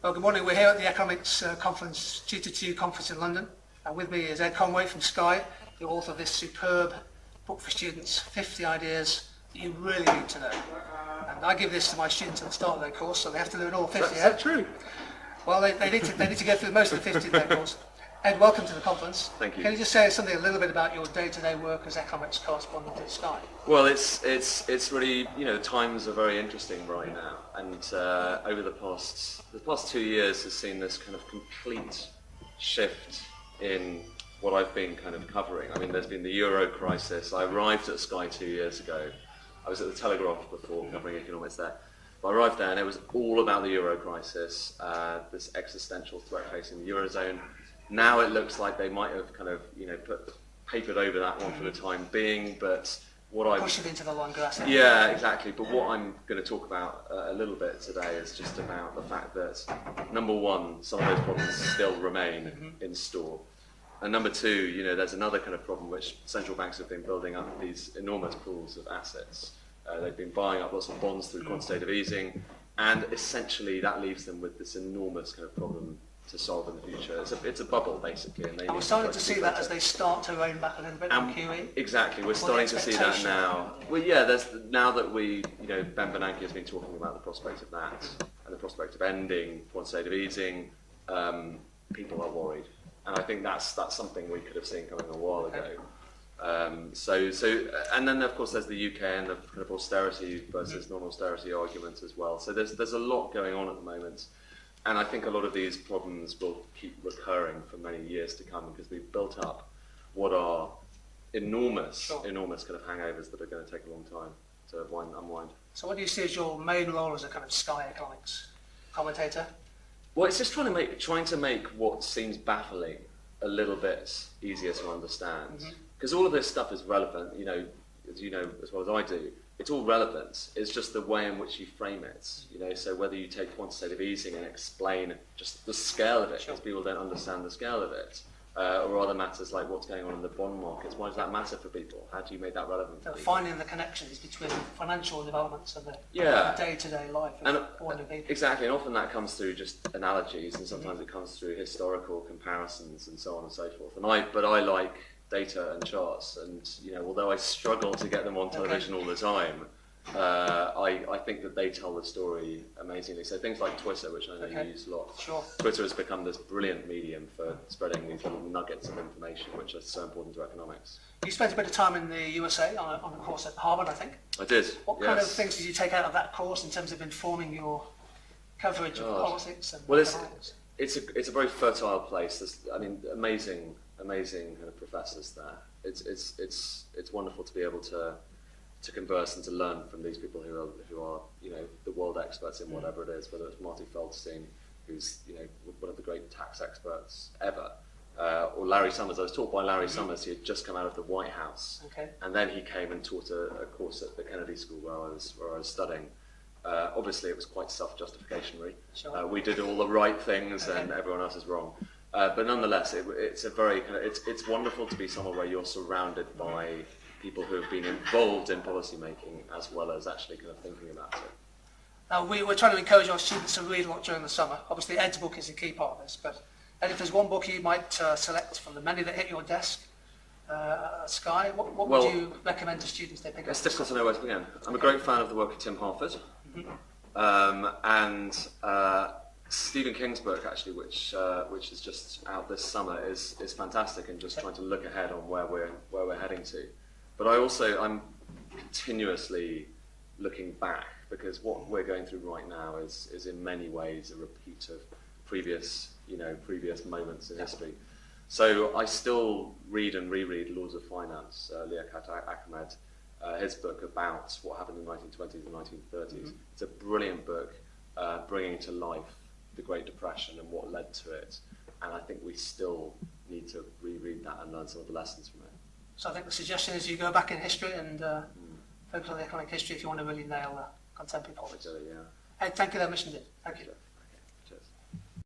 Well, good morning. We're here at the Economics Conference, G2G Conference in London. And with me is Ed Conway from Sky, the author of this superb book for students, 50 Ideas That You Really Need to Know. And I give this to my students at the start of their course, so they have to learn all 50. Is that true? Well, they need to go through most of the 50 in their course. Ed, welcome to the conference. Thank you. Can you just say something a little bit about your day-to-day work as economics correspondent at Sky? Well, it's really, the times are very interesting right now, and over the past 2 years has seen this kind of complete shift in what I've been kind of covering. I mean, there's been the Euro crisis. I arrived at Sky 2 years ago. I was at the Telegraph before covering economics there. But I arrived there and it was all about the Euro crisis, this existential threat facing the Eurozone. Now it looks like they might have kind of, papered over that one for the time being, but what I push it into the longer asset. Yeah, exactly. But what I'm going to talk about a little bit today is just about the fact that, number one, some of those problems still remain in store. And number two, there's another kind of problem which central banks have been building up these enormous pools of assets. They've been buying up lots of bonds through quantitative easing, and essentially that leaves them with this enormous kind of problem to solve in the future. It's a bubble, basically. And we're starting to see that as they start to rein back a little bit on QE. Exactly, we're starting to see that now. Well, yeah, now that Ben Bernanke has been talking about the prospect of that and the prospect of ending quantitative easing, people are worried. And I think that's something we could have seen coming a while ago. And then of course there's the UK and the kind of austerity versus non-austerity argument as well. So there's a lot going on at the moment. And I think a lot of these problems will keep recurring for many years to come because we've built up what are enormous kind of hangovers that are going to take a long time to unwind. So what do you see as your main role as a kind of Sky economics commentator? Well, it's just trying to make what seems baffling a little bit easier to understand. Because all of this stuff is relevant, as you know as well as I do. It's all relevant. It's just the way in which you frame it. So whether you take quantitative easing and explain just the scale of it, because people don't understand the scale of it, or other matters like what's going on in the bond markets. Why does that matter for people? How do you make that relevant? So finding the connections between financial developments and the day-to-day life of ordinary people. Exactly, and often that comes through just analogies, and sometimes it comes through historical comparisons and so on and so forth. But I like data and charts, and although I struggle to get them on television all the time, I think that they tell the story amazingly. So things like Twitter, which I know you use a lot. Sure. Twitter has become this brilliant medium for spreading these little nuggets of information, which are so important to economics. You spent a bit of time in the USA on a course at Harvard, I think. I did. What kind of things did you take out of that course in terms of informing your coverage of politics and economics? It's a very fertile place. There's, amazing kind of professors there. It's wonderful to be able to converse and to learn from these people who are the world experts in whatever it is, whether it's Marty Feldstein, who's one of the great tax experts ever, or Larry Summers. I was taught by Larry Summers. He had just come out of the White House, and then he came and taught a course at the Kennedy School where I was studying. Obviously, it was quite self-justificationary. Sure. We did all the right things, and everyone else is wrong. But nonetheless, it's a very it's wonderful to be somewhere where you're surrounded by people who have been involved in policy making as well as actually kind of thinking about it. Now, we're trying to encourage our students to read a lot during the summer. Obviously, Ed's book is a key part of this, but Ed, if there's one book you might select from the many that hit your desk at Sky, what would you recommend to students they pick up? It's difficult to know where to begin. I'm a great fan of the work of Tim Harford, and Stephen King's book, actually, which is just out this summer, is fantastic and just trying to look ahead on where we're heading to. But I'm continuously looking back, because what we're going through right now is in many ways a repeat of previous moments in history. So I still read and reread Laws of Finance, Liaquat Ahmed, his book about what happened in the 1920s and 1930s. It's a brilliant book, bringing to life the Great Depression and what led to it. And I think we still need to reread that and learn some of the lessons from it. So I think the suggestion is you go back in history and focus on the economic history if you want to really nail the contemporary politics. Yeah. Ed, thank you very much indeed. Thank you.